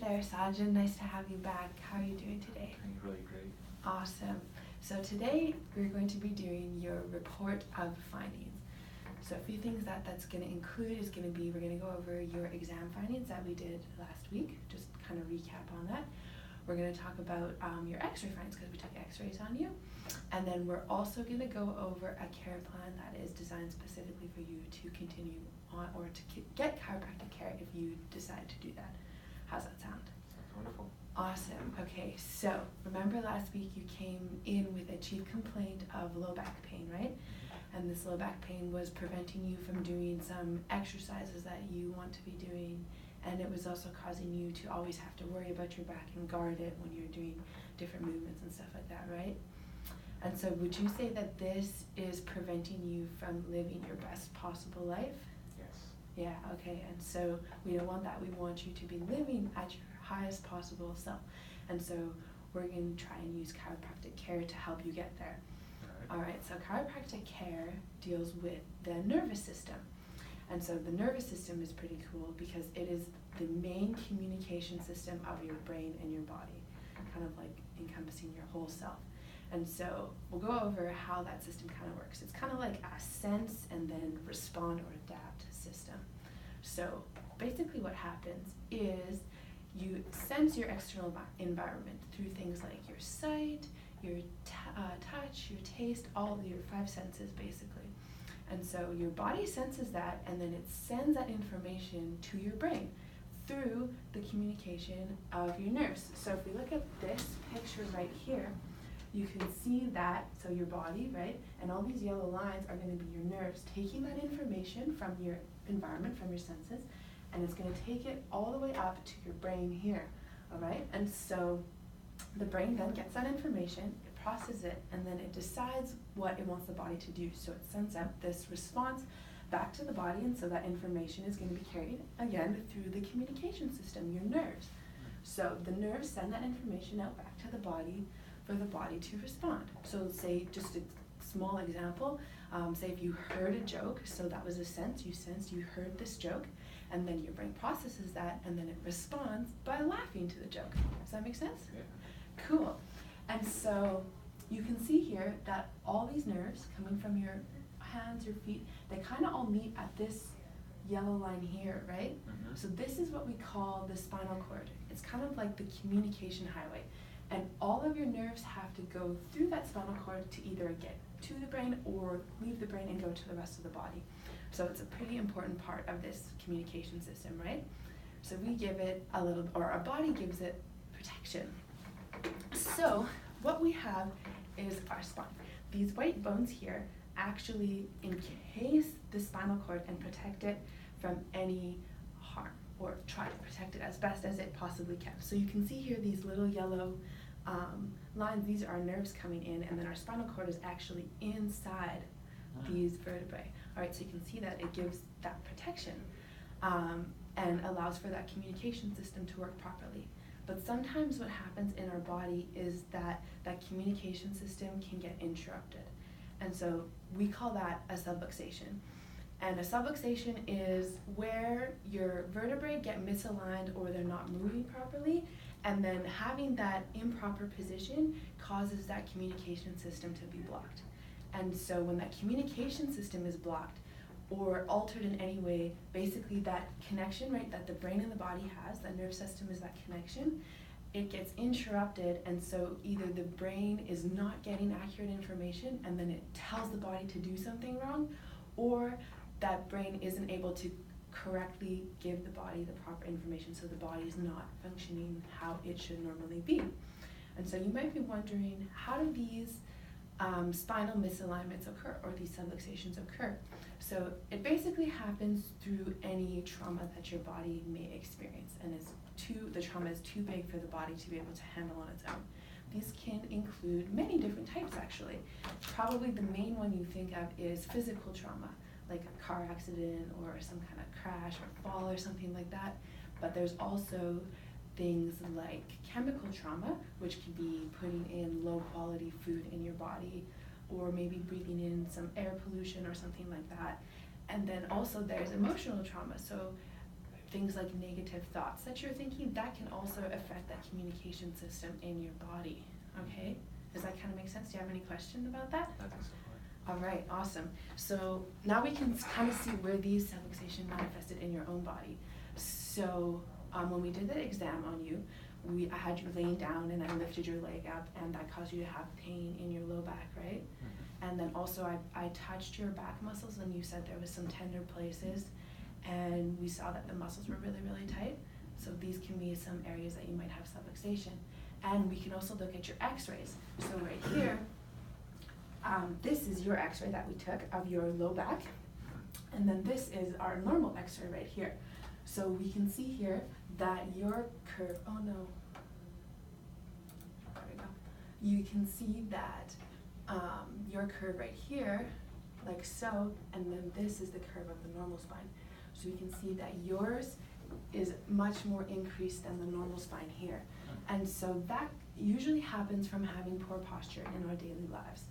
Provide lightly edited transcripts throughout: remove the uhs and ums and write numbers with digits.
there, Sajid. Nice to have you back. How are you doing today? Doing really great. Awesome. So today we're going to be doing your report of findings. So a few things that's going to include is going to be, we're going to go over your exam findings that we did last week, just kind of recap on that. We're going to talk about your x-ray findings because we took x-rays on you. And then we're also going to go over a care plan that is designed specifically for you to continue on or to get chiropractic care if you decide to do that. How's that sound? Sounds wonderful. Awesome. Okay, so remember last week you came in with a chief complaint of low back pain, right? And this low back pain was preventing you from doing some exercises that you want to be doing, and it was also causing you to always have to worry about your back and guard it when you're doing different movements and stuff like that, right? And so would you say that this is preventing you from living your best possible life? Yes. Yeah, okay, and so we don't want that. We want you to be living at your highest possible self. And so we're going to try and use chiropractic care to help you get there. All right, so chiropractic care deals with the nervous system. And so the nervous system is pretty cool because it is the main communication system of your brain and your body, kind of like encompassing your whole self. And so we'll go over how that system kind of works. It's kind of like a sense and then respond or adapt system. So basically what happens is you sense your external environment through things like your sight, your touch, your taste, all of your five senses basically. And so your body senses that, and then it sends that information to your brain through the communication of your nerves. So if we look at this picture right here, you can see that, so your body, right, and all these yellow lines are going to be your nerves taking that information from your environment, from your senses, and it's going to take it all the way up to your brain here, all right? And so the brain then gets that information, it processes it, and then it decides what it wants the body to do. So it sends out this response back to the body, and so that information is going to be carried, again, through the communication system, your nerves. So the nerves send that information out back to the body for the body to respond. So say, just a small example, say if you heard a joke, so that was a sense, you heard this joke, and then your brain processes that, and then it responds by laughing to the joke. Does that make sense? Yeah. Cool. And so you can see here that all these nerves coming from your hands, your feet, they kind of all meet at this yellow line here, right? Mm-hmm. So this is what we call the spinal cord. It's kind of like the communication highway. And all of your nerves have to go through that spinal cord to either get to the brain or leave the brain and go to the rest of the body. So it's a pretty important part of this communication system, right? So we give it a little, or our body gives it protection. So what we have is our spine. These white bones here actually encase the spinal cord and protect it from any harm, or try to protect it as best as it possibly can. So you can see here these little yellow lines. These are our nerves coming in, and then our spinal cord is actually inside these vertebrae. All right, so you can see that it gives that protection and allows for that communication system to work properly. But sometimes what happens in our body is that that communication system can get interrupted. And so we call that a subluxation. And a subluxation is where your vertebrae get misaligned or they're not moving properly, and then having that improper position causes that communication system to be blocked. And so when that communication system is blocked or altered in any way, basically that connection, right, that the brain and the body has, that nerve system is that connection, it gets interrupted, and so either the brain is not getting accurate information and then it tells the body to do something wrong, or that brain isn't able to correctly give the body the proper information, so the body is not functioning how it should normally be. And so you might be wondering, how do these spinal misalignments occur, or these subluxations occur? So it basically happens through any trauma that your body may experience, and the trauma is too big for the body to be able to handle on its own. These can include many different types actually. Probably the main one you think of is physical trauma, like a car accident or some kind of crash or fall or something like that. But there's also things like chemical trauma, which can be putting in low quality food in your body, or maybe breathing in some air pollution or something like that. And then also there's emotional trauma. So things like negative thoughts that you're thinking, that can also affect that communication system in your body, okay? Does that kind of make sense? Do you have any question about that? I think so. All right, awesome. So now we can kind of see where these subluxation manifested in your own body. So when we did the exam on you, I had you laying down and I lifted your leg up, and that caused you to have pain in your low back, right? Mm-hmm. And then also I touched your back muscles, and you said there was some tender places, and we saw that the muscles were really, really tight. So these can be some areas that you might have subluxation. And we can also look at your x-rays. So right here, this is your x-ray that we took of your low back. And then this is our normal x-ray right here. So we can see here that your curve, oh no, there we go. You can see that your curve right here, like so, and then this is the curve of the normal spine. So we can see that yours is much more increased than the normal spine here. And so that usually happens from having poor posture in our daily lives.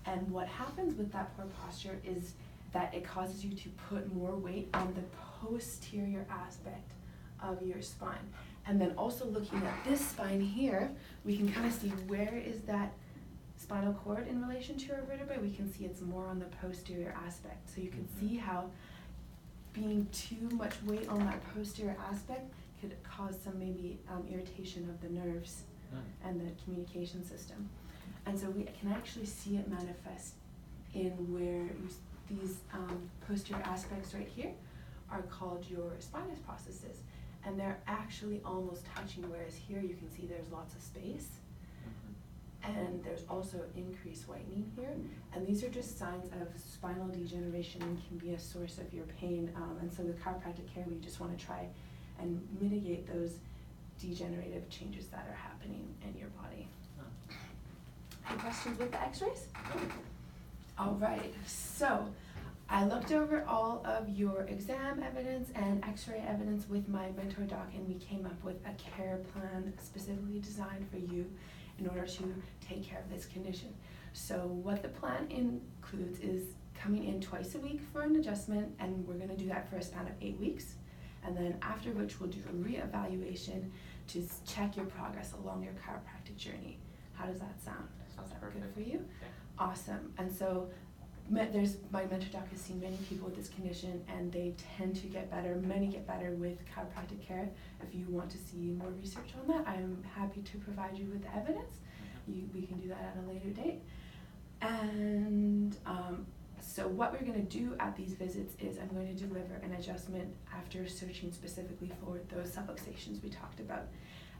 And what happens with that poor posture is that it causes you to put more weight on the posterior aspect of your spine. And then also looking at this spine here, we can kind of see where is that spinal cord in relation to our vertebrae. We can see it's more on the posterior aspect. So you can see how being too much weight on that posterior aspect could cause some maybe irritation of the nerves and the communication system. And so we can actually see it manifest in where these posterior aspects right here are called your spinous processes. And they're actually almost touching, whereas here you can see there's lots of space. And there's also increased whitening here. And these are just signs of spinal degeneration and can be a source of your pain. And so with chiropractic care, we just want to try and mitigate those degenerative changes that are happening in your body. Any questions with the x-rays? All right, so I looked over all of your exam evidence and x-ray evidence with my mentor doc, and we came up with a care plan specifically designed for you in order to take care of this condition. So what the plan includes is coming in twice a week for an adjustment, and we're gonna do that for a span of 8 weeks. And then after which we'll do a reevaluation to check your progress along your chiropractic journey. How does that sound? Sounds Is that perfect. good for you? Yeah. Awesome. And so my mentor doc has seen many people with this condition, and they tend to get better. Many get better with chiropractic care. If you want to see more research on that, I'm happy to provide you with the evidence. We can do that at a later date. And so what we're going to do at these visits is I'm going to deliver an adjustment after searching specifically for those subluxations we talked about.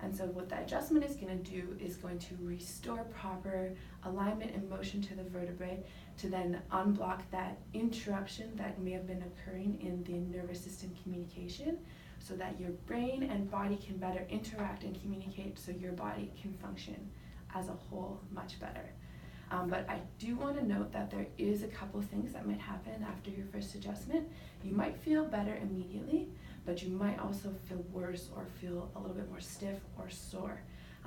And so what the adjustment is going to do is going to restore proper alignment and motion to the vertebrae to then unblock that interruption that may have been occurring in the nervous system communication, so that your brain and body can better interact and communicate, so your body can function as a whole much better. But I do want to note that there is a couple things that might happen after your first adjustment. You might feel better immediately, but you might also feel worse or feel a little bit more stiff or sore.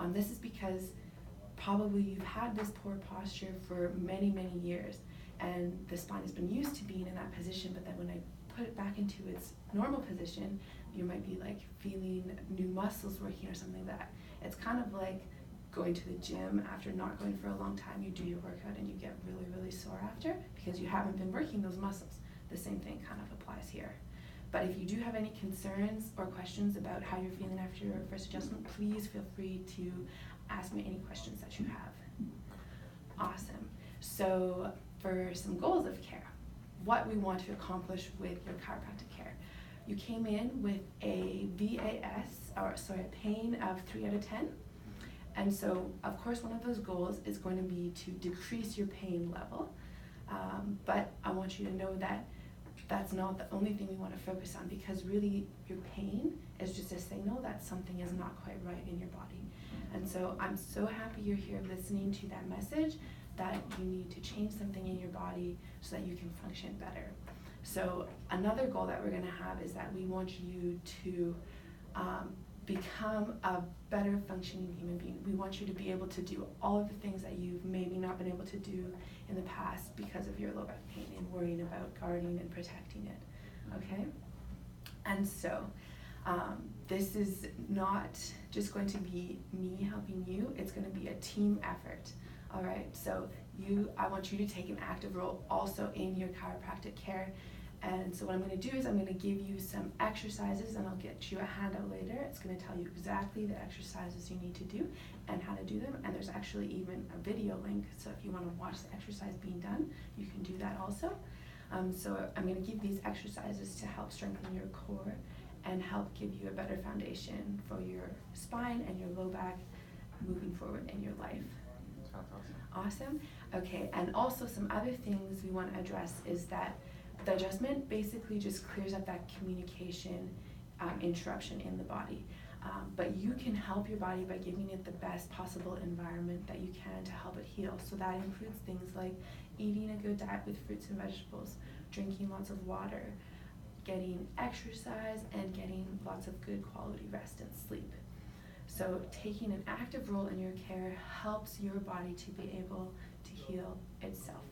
This is because probably you've had this poor posture for many, many years, and the spine has been used to being in that position, but then when I put it back into its normal position, you might be like feeling new muscles working or something like that. It's kind of like going to the gym after not going for a long time. You do your workout and you get really, really sore after because you haven't been working those muscles. The same thing kind of applies here. But if you do have any concerns or questions about how you're feeling after your first adjustment, please feel free to ask me any questions that you have. Awesome. So for some goals of care, what we want to accomplish with your chiropractic care. You came in with a pain of 3 out of 10. And so, of course, one of those goals is going to be to decrease your pain level. But I want you to know that that's not the only thing we want to focus on, because really your pain is just a signal that something is not quite right in your body. And so I'm so happy you're here listening to that message that you need to change something in your body so that you can function better. So another goal that we're going to have is that we want you to become a better functioning human being. We want you to be able to do all of the things that you've maybe not been able to do in the past because of your low back pain and worrying about guarding and protecting it, okay? And so This is not just going to be me helping you, it's going to be a team effort. All right, so I want you to take an active role also in your chiropractic care. And so what I'm going to do is I'm going to give you some exercises, and I'll get you a handout later. It's going to tell you exactly the exercises you need to do and how to do them. And there's actually even a video link, so if you want to watch the exercise being done, you can do that also. So I'm going to give these exercises to help strengthen your core and help give you a better foundation for your spine and your low back moving forward in your life. Sounds Awesome. Okay, and also some other things we want to address is that the adjustment basically just clears up that communication interruption in the body. But you can help your body by giving it the best possible environment that you can to help it heal. So that includes things like eating a good diet with fruits and vegetables, drinking lots of water, getting exercise, and getting lots of good quality rest and sleep. So taking an active role in your care helps your body to be able to heal itself.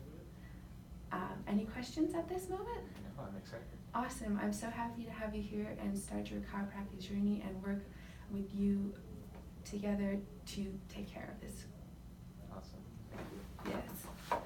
Any questions at this moment? No, I'm excited. Awesome. I'm so happy to have you here and start your chiropractic journey and work with you together to take care of this. Awesome. Thank you. Yes.